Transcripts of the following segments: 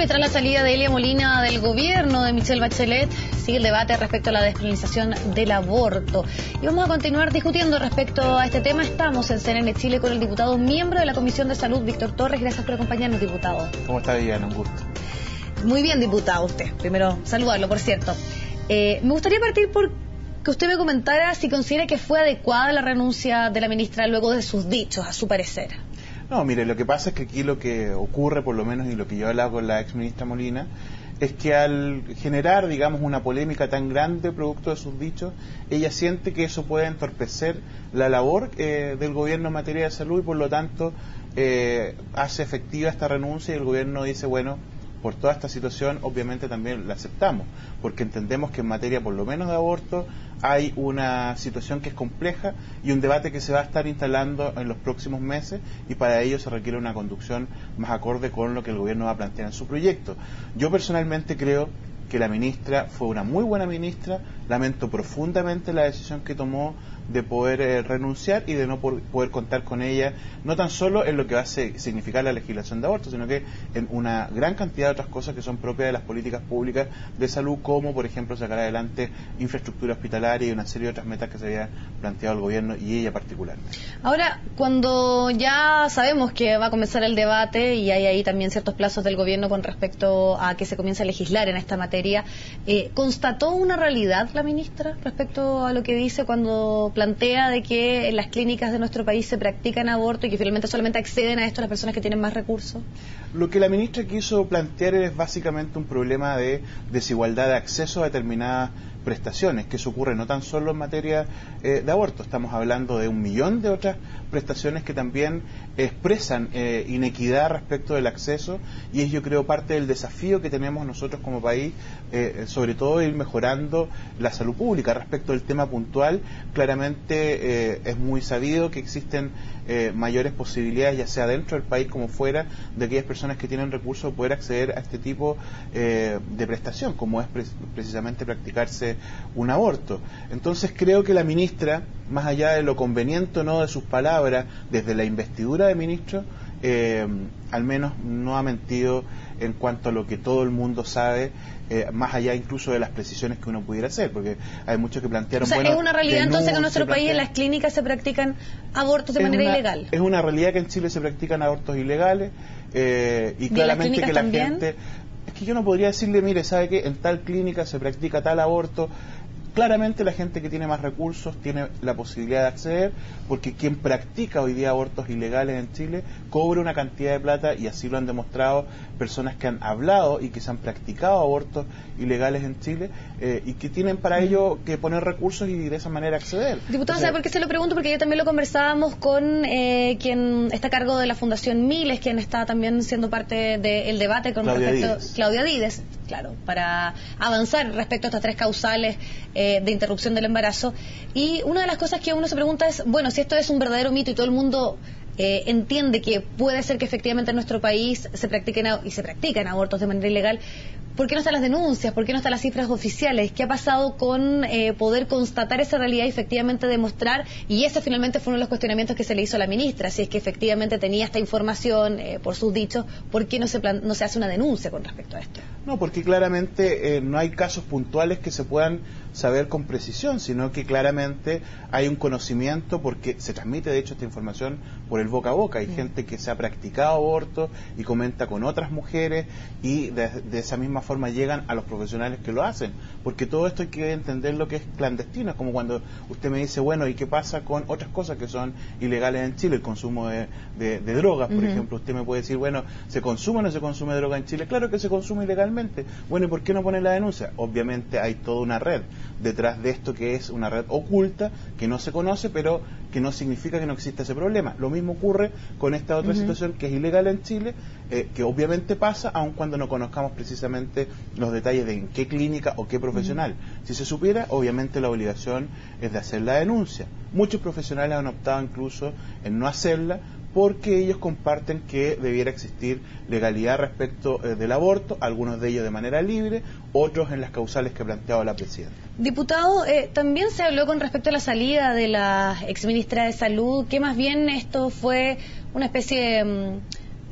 Bueno, y tras la salida de Elia Molina del gobierno de Michelle Bachelet, sigue el debate respecto a la despenalización del aborto. Y vamos a continuar discutiendo respecto a este tema. Estamos en CNN Chile con el diputado miembro de la Comisión de Salud, Víctor Torres. Gracias por acompañarnos, diputado. ¿Cómo está, Viviana? Un gusto. Muy bien, diputado, usted. Primero, saludarlo, por cierto. Me gustaría partir por que usted me comentara si considera que fue adecuada la renuncia de la ministra luego de sus dichos, a su parecer. No, mire, lo que pasa es que aquí lo que ocurre, por lo menos, y lo que yo he hablado con la ex ministra Molina, es que al generar, digamos, una polémica tan grande producto de sus dichos, ella siente que eso puede entorpecer la labor del gobierno en materia de salud y, por lo tanto, hace efectiva esta renuncia y el gobierno dice, bueno, por toda esta situación, obviamente también la aceptamos, porque entendemos que en materia, por lo menos de aborto, hay una situación que es compleja y un debate que se va a estar instalando en los próximos meses y para ello se requiere una conducción más acorde con lo que el gobierno va a plantear en su proyecto. Yo personalmente creo que la ministra fue una muy buena ministra, lamento profundamente la decisión que tomó de poder renunciar y de no poder contar con ella, no tan solo en lo que va a significar la legislación de aborto, sino que en una gran cantidad de otras cosas que son propias de las políticas públicas de salud, como por ejemplo sacar adelante infraestructura hospitalaria y una serie de otras metas que se había planteado el gobierno y ella particularmente. Ahora, cuando ya sabemos que va a comenzar el debate y hay ahí también ciertos plazos del gobierno con respecto a que se comience a legislar en esta materia, ¿constató una realidad la ministra respecto a lo que dice cuando plantea de que en las clínicas de nuestro país se practican aborto y que finalmente solamente acceden a esto las personas que tienen más recursos? Lo que la ministra quiso plantear es básicamente un problema de desigualdad de acceso a determinadas prestaciones, que eso ocurre no tan solo en materia de aborto, estamos hablando de 1 millón de otras prestaciones que también expresan inequidad respecto del acceso y es, yo creo, parte del desafío que tenemos nosotros como país, sobre todo ir mejorando la salud pública. Respecto del tema puntual, claramente es muy sabido que existen mayores posibilidades, ya sea dentro del país como fuera, de aquellas personas que tienen recursos poder acceder a este tipo de prestación, como es precisamente practicarse un aborto. Entonces creo que la ministra, más allá de lo conveniente o no de sus palabras, desde la investidura de ministro, al menos no ha mentido en cuanto a lo que todo el mundo sabe, más allá incluso de las precisiones que uno pudiera hacer, porque hay muchos que plantearon... O sea, bueno, ¿es una realidad entonces que en nuestro país en las clínicas se practican abortos de manera ilegal? Es una realidad que en Chile se practican abortos ilegales y claramente que la gente... Es que yo no podría decirle, mire, ¿sabe qué? En tal clínica se practica tal aborto. Claramente la gente que tiene más recursos tiene la posibilidad de acceder, porque quien practica hoy día abortos ilegales en Chile cobra una cantidad de plata, y así lo han demostrado personas que han hablado y que se han practicado abortos ilegales en Chile y que tienen para ello que poner recursos y de esa manera acceder. Diputado, ¿sabe por qué se lo pregunto? Porque ayer también lo conversábamos con quien está a cargo de la Fundación Miles, quien está también siendo parte del debate con Claudia Díez, claro, para avanzar respecto a estas 3 causales de interrupción del embarazo. Y una de las cosas que uno se pregunta es, bueno, si esto es un verdadero mito y todo el mundo entiende que puede ser que efectivamente en nuestro país se practican abortos de manera ilegal, ¿por qué no están las denuncias? ¿Por qué no están las cifras oficiales? ¿Qué ha pasado con poder constatar esa realidad y efectivamente demostrar? Y ese finalmente fue uno de los cuestionamientos que se le hizo a la ministra, si es que efectivamente tenía esta información por sus dichos, ¿por qué no se hace una denuncia con respecto a esto? No, porque claramente no hay casos puntuales que se puedan saber con precisión, sino que claramente hay un conocimiento, porque se transmite de hecho esta información por el boca a boca. Hay gente que se ha practicado aborto y comenta con otras mujeres y de esa misma forma llegan a los profesionales que lo hacen, porque todo esto hay que entender lo que es clandestino. Es como cuando usted me dice, bueno, ¿y qué pasa con otras cosas que son ilegales en Chile? El consumo de drogas, por ejemplo. Usted me puede decir, bueno, ¿se consume o no se consume droga en Chile? Claro que se consume ilegalmente. Bueno, ¿y por qué no poner la denuncia? Obviamente hay toda una red detrás de esto, que es una red oculta, que no se conoce, pero que no significa que no exista ese problema. Lo mismo ocurre con esta otra situación que es ilegal en Chile, que obviamente pasa, aun cuando no conozcamos precisamente los detalles de en qué clínica o qué profesional. Si se supiera, obviamente la obligación es de hacer la denuncia. Muchos profesionales han optado incluso en no hacerla, porque ellos comparten que debiera existir legalidad respecto del aborto, algunos de ellos de manera libre, otros en las causales que ha planteado la presidenta. Diputado, también se habló con respecto a la salida de la exministra de Salud, que más bien esto fue una especie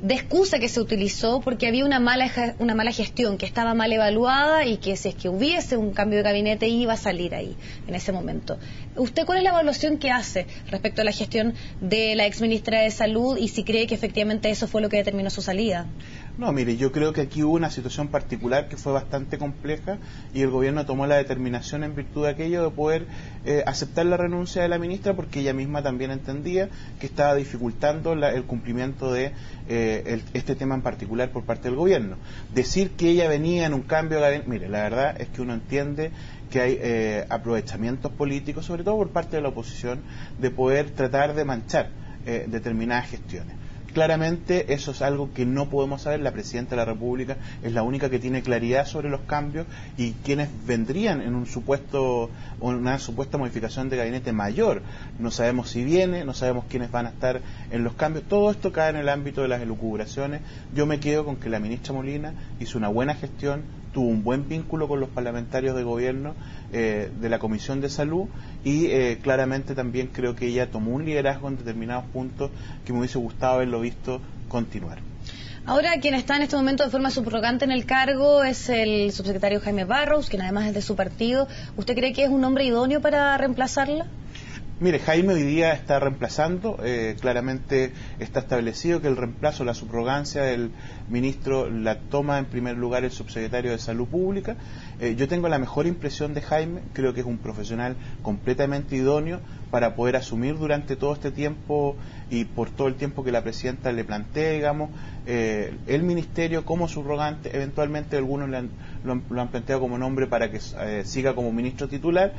de excusa que se utilizó porque había una mala gestión, que estaba mal evaluada y que si es que hubiese un cambio de gabinete iba a salir ahí, en ese momento. ¿Usted cuál es la evaluación que hace respecto a la gestión de la exministra de Salud y si cree que efectivamente eso fue lo que determinó su salida? No, mire, yo creo que aquí hubo una situación particular que fue bastante compleja y el gobierno tomó la determinación en virtud de aquello de poder aceptar la renuncia de la ministra porque ella misma también entendía que estaba dificultando el cumplimiento de este tema en particular por parte del gobierno. Decir que ella venía en un cambio de gabinete, mire, la verdad es que uno entiende que hay aprovechamientos políticos, sobre todo por parte de la oposición, de poder tratar de manchar determinadas gestiones. Claramente eso es algo que no podemos saber. La Presidenta de la República es la única que tiene claridad sobre los cambios y quienes vendrían en una supuesta modificación de gabinete mayor. No sabemos si viene, no sabemos quiénes van a estar en los cambios. Todo esto cae en el ámbito de las elucubraciones. Yo me quedo con que la ministra Molina hizo una buena gestión, tuvo un buen vínculo con los parlamentarios de gobierno de la Comisión de Salud y claramente también creo que ella tomó un liderazgo en determinados puntos que me hubiese gustado haberlo visto continuar. Ahora quien está en este momento de forma subrogante en el cargo es el subsecretario Jaime Barrows, quien además es de su partido. ¿Usted cree que es un hombre idóneo para reemplazarla? Mire, Jaime hoy día está reemplazando, claramente está establecido que el reemplazo, la subrogancia del ministro la toma en primer lugar el subsecretario de Salud Pública. Yo tengo la mejor impresión de Jaime, creo que es un profesional completamente idóneo para poder asumir durante todo este tiempo y por todo el tiempo que la Presidenta le plantee, digamos, el ministerio como subrogante. Eventualmente algunos lo han planteado como nombre para que siga como ministro titular.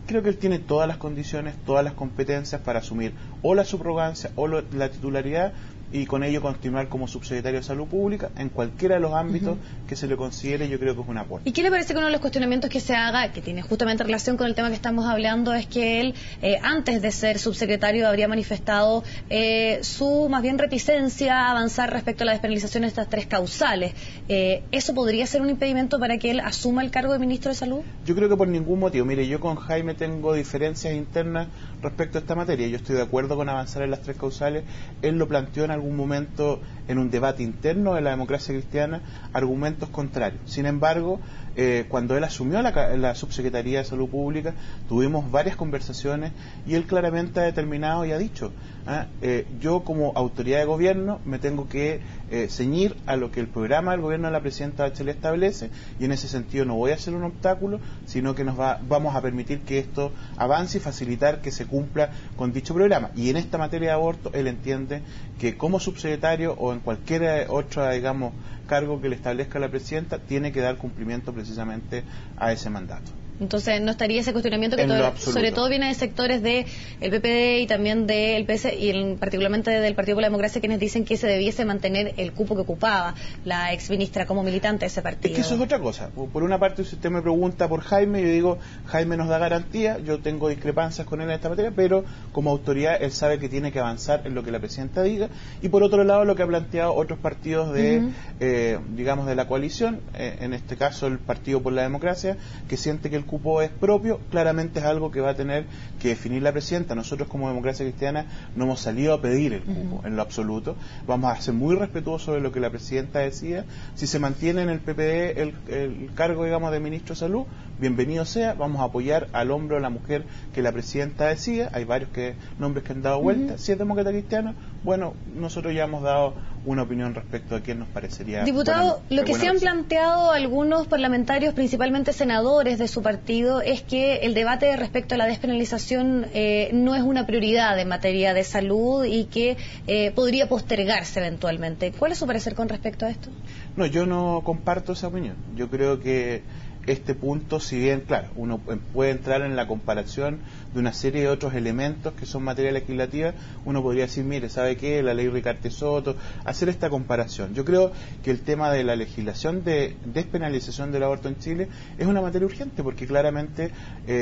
Creo que él tiene todas las condiciones, todas las competencias para asumir o la subrogancia o la titularidad y con ello continuar como subsecretario de Salud Pública en cualquiera de los ámbitos que se le considere. Yo creo que es un aporte. ¿Y qué le parece que uno de los cuestionamientos que se haga, que tiene justamente relación con el tema que estamos hablando, es que él, antes de ser subsecretario, habría manifestado su, más bien, reticencia a avanzar respecto a la despenalización de estas 3 causales? ¿Eso podría ser un impedimento para que él asuma el cargo de ministro de Salud? Yo creo que por ningún motivo. Mire, yo con Jaime tengo diferencias internas respecto a esta materia. Yo estoy de acuerdo con avanzar en las 3 causales. Él lo planteó en algún momento en un debate interno de la democracia cristiana, argumentos contrarios. Sin embargo, cuando él asumió la subsecretaría de Salud Pública, tuvimos varias conversaciones y él claramente ha determinado y ha dicho, yo como autoridad de gobierno me tengo que ceñir a lo que el programa del gobierno de la Presidenta Bachelet establece y en ese sentido no voy a ser un obstáculo, sino que vamos a permitir que esto avance y facilitar que se cumpla con dicho programa. Y en esta materia de aborto él entiende que como subsecretario o en cualquier otro, digamos, cargo que le establezca la Presidenta, tiene que dar cumplimiento precisamente a ese mandato. Entonces no estaría ese cuestionamiento que sobre todo viene de sectores del PPD y también del PS y particularmente del Partido por la Democracia, quienes dicen que se debiese mantener el cupo que ocupaba la exministra como militante de ese partido. Es que eso es otra cosa. Por una parte, si usted me pregunta por Jaime, yo digo, Jaime nos da garantía, yo tengo discrepancias con él en esta materia, pero como autoridad él sabe que tiene que avanzar en lo que la Presidenta diga. Y por otro lado, lo que ha planteado otros partidos digamos, de la coalición, en este caso el Partido por la Democracia, que siente que el cupo es propio, claramente es algo que va a tener que definir la Presidenta. Nosotros como Democracia Cristiana no hemos salido a pedir el cupo en lo absoluto. Vamos a ser muy respetuosos de lo que la Presidenta decida. Si se mantiene en el PPD el cargo, digamos, de Ministro de Salud, bienvenido sea. Vamos a apoyar al hombre o la mujer que la Presidenta decida. Hay varios nombres que han dado vuelta. Si es Demócrata Cristiano, bueno, nosotros ya hemos dado una opinión respecto a quién nos parecería. Diputado, lo que se han planteado algunos parlamentarios, principalmente senadores de su partido, es que el debate respecto a la despenalización no es una prioridad en materia de salud y que podría postergarse eventualmente. ¿Cuál es su parecer con respecto a esto? No, yo no comparto esa opinión. Yo creo que este punto, si bien, claro, uno puede entrar en la comparación de una serie de otros elementos que son materia legislativa, uno podría decir, mire, ¿sabe qué? La ley Ricarte Soto, hacer esta comparación. Yo creo que el tema de la legislación de despenalización del aborto en Chile es una materia urgente, porque claramente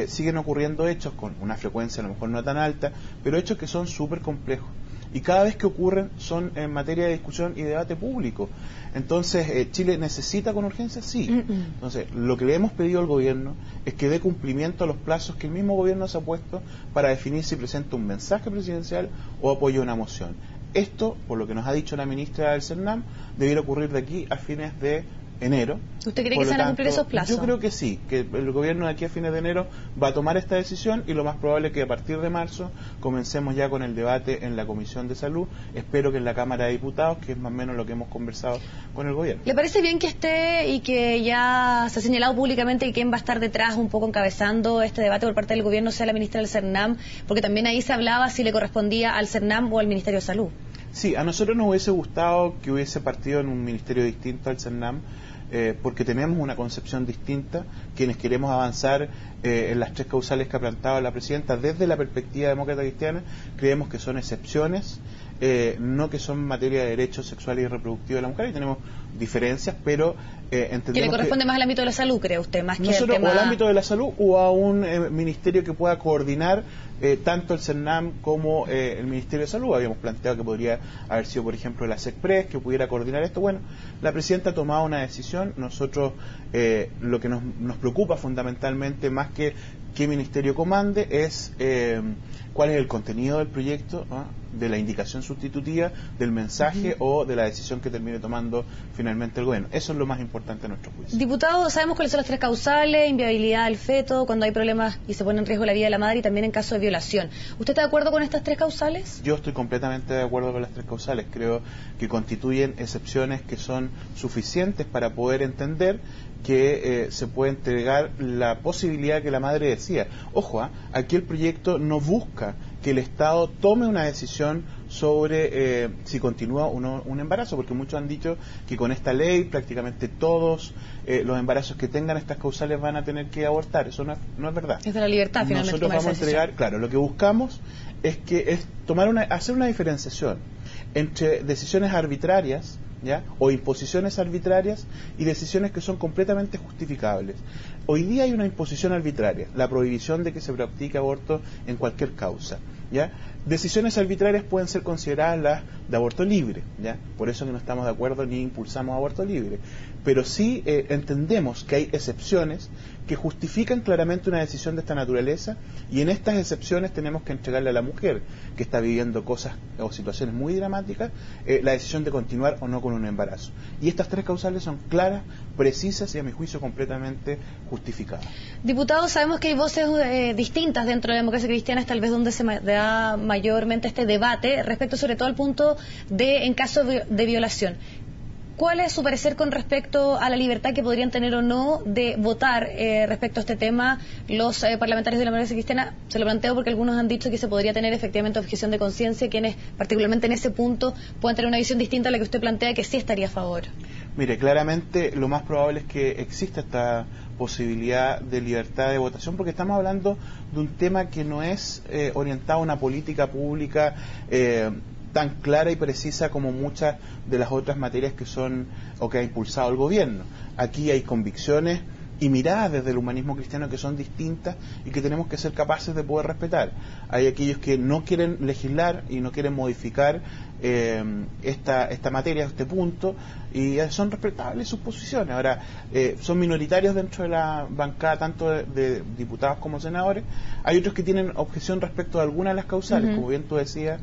siguen ocurriendo hechos con una frecuencia a lo mejor no tan alta, pero hechos que son súper complejos. Y cada vez que ocurren son en materia de discusión y debate público. Entonces, ¿Chile necesita con urgencia? Sí. Entonces, lo que le hemos pedido al gobierno es que dé cumplimiento a los plazos que el mismo gobierno se ha puesto para definir si presenta un mensaje presidencial o apoya una moción. Esto, por lo que nos ha dicho la ministra del CERNAM, debiera ocurrir de aquí a fines de enero. ¿Usted cree que se van a cumplir esos plazos? Yo creo que sí, que el gobierno de aquí a fines de enero va a tomar esta decisión y lo más probable es que a partir de marzo comencemos ya con el debate en la Comisión de Salud. Espero que en la Cámara de Diputados, que es más o menos lo que hemos conversado con el gobierno. ¿Le parece bien que esté y que ya se ha señalado públicamente que quien va a estar detrás un poco encabezando este debate por parte del gobierno sea la ministra del CERNAM? Porque también ahí se hablaba si le correspondía al CERNAM o al Ministerio de Salud. Sí, a nosotros nos hubiese gustado que hubiese partido en un ministerio distinto al CERNAM, porque tenemos una concepción distinta, quienes queremos avanzar en las tres causales que ha planteado la presidenta desde la perspectiva demócrata cristiana, creemos que son excepciones, no que son materia de derechos sexuales y reproductivos de la mujer, y tenemos diferencias, pero entendemos que le corresponde más al ámbito de la salud, cree usted, más que al tema... o al ámbito de la salud o a un ministerio que pueda coordinar tanto el CERNAM como el Ministerio de Salud. Habíamos planteado que podría haber sido, por ejemplo, la SECPRES, que pudiera coordinar esto. Bueno, la presidenta ha tomado una decisión. Nosotros lo que nos preocupa fundamentalmente, más que qué ministerio comande, es cuál es el contenido del proyecto, ¿no?, de la indicación sustitutiva, del mensaje o de la decisión que termine tomando finalmente el gobierno. Eso es lo más importante a nuestro juicio. Diputado, sabemos cuáles son las tres causales: inviabilidad del feto, cuando hay problemas y se pone en riesgo la vida de la madre, y también en caso de violación. ¿Usted está de acuerdo con estas tres causales? Yo estoy completamente de acuerdo con las tres causales. Creo que constituyen excepciones que son suficientes para poder entender que se puede entregar la posibilidad que la madre decida. Ojo, aquí el proyecto no busca que el Estado tome una decisión sobre si continúa o no un embarazo, porque muchos han dicho que con esta ley prácticamente todos los embarazos que tengan estas causales van a tener que abortar. Eso no es verdad. Es de la libertad, finalmente. Nosotros vamos a entregar, claro, lo que buscamos es hacer una diferenciación entre decisiones arbitrarias, ¿ya?, o imposiciones arbitrarias, y decisiones que son completamente justificables. Hoy día hay una imposición arbitraria, la prohibición de que se practique aborto en cualquier causa, ¿ya? Decisiones arbitrarias pueden ser consideradas las de aborto libre, ¿ya? Por eso que no estamos de acuerdo ni impulsamos aborto libre, pero sí entendemos que hay excepciones que justifican claramente una decisión de esta naturaleza, y en estas excepciones tenemos que entregarle a la mujer que está viviendo cosas o situaciones muy dramáticas la decisión de continuar o no con un embarazo. Y estas tres causales son claras, precisas y a mi juicio completamente justificadas. Diputado, sabemos que hay voces distintas dentro de la democracia cristiana, tal vez donde se da mayormente este debate respecto sobre todo al punto de en caso de violación. ¿Cuál es su parecer con respecto a la libertad que podrían tener o no de votar respecto a este tema los parlamentarios de la democracia cristiana? Se lo planteo porque algunos han dicho que se podría tener efectivamente objeción de conciencia, quienes particularmente en ese punto puedan tener una visión distinta a la que usted plantea, que sí estaría a favor. Mire, claramente lo más probable es que exista esta posibilidad de libertad de votación, porque estamos hablando de un tema que no es orientado a una política pública tan clara y precisa como muchas de las otras materias que son o que ha impulsado el gobierno. Aquí hay convicciones y miradas desde el humanismo cristiano que son distintas y que tenemos que ser capaces de poder respetar. Hay aquellos que no quieren legislar y no quieren modificar esta materia, este punto, y son respetables sus posiciones. Ahora, son minoritarios dentro de la bancada, tanto de diputados como senadores. Hay otros que tienen objeción respecto a algunas de las causales, como bien tú decías,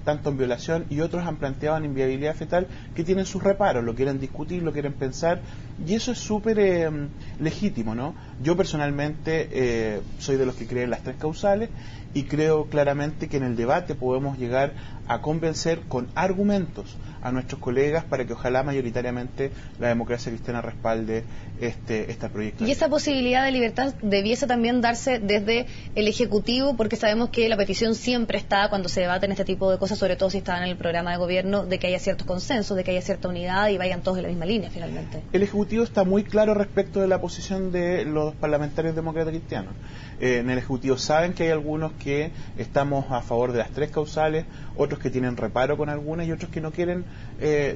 tanto en violación, y otros han planteado en inviabilidad fetal, que tienen sus reparos, lo quieren discutir, lo quieren pensar, y eso es súper legítimo, ¿no? Yo personalmente soy de los que creen las tres causales, y creo claramente que en el debate podemos llegar a convencer con argumentos a nuestros colegas para que ojalá mayoritariamente la democracia cristiana respalde este proyecto. Y esa posibilidad de libertad debiese también darse desde el Ejecutivo, porque sabemos que la petición siempre está, cuando se debaten este tipo de cosas, sobre todo si están en el programa de gobierno, de que haya ciertos consensos, de que haya cierta unidad y vayan todos en la misma línea finalmente. El Ejecutivo está muy claro respecto de la posición de los parlamentarios demócratas cristianos. En el Ejecutivo saben que hay algunos que estamos a favor de las tres causales, otros que tienen reparo con algunas y otros que no quieren,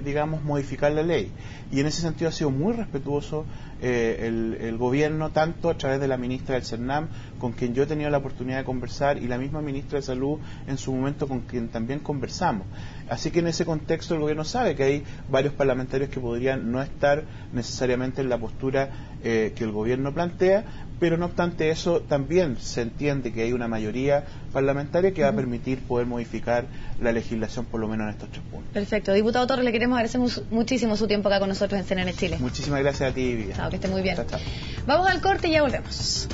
digamos, modificar la ley. Y en ese sentido ha sido muy respetuoso el gobierno, tanto a través de la ministra del CERNAM, con quien yo he tenido la oportunidad de conversar, y la misma ministra de Salud en su momento, con quien también conversamos. Así que en ese contexto el gobierno sabe que hay varios parlamentarios que podrían no estar necesariamente en la postura que el gobierno plantea, pero no obstante eso también se entiende que hay una mayoría parlamentaria que va a permitir poder modificar la legislación por lo menos en estos 3 puntos. Perfecto. Diputado Torres, le queremos agradecer muchísimo su tiempo acá con nosotros en CNN Chile. Muchísimas gracias a ti, Vivian. Chao, que esté muy bien. Chao, chao. Vamos al corte y ya volvemos.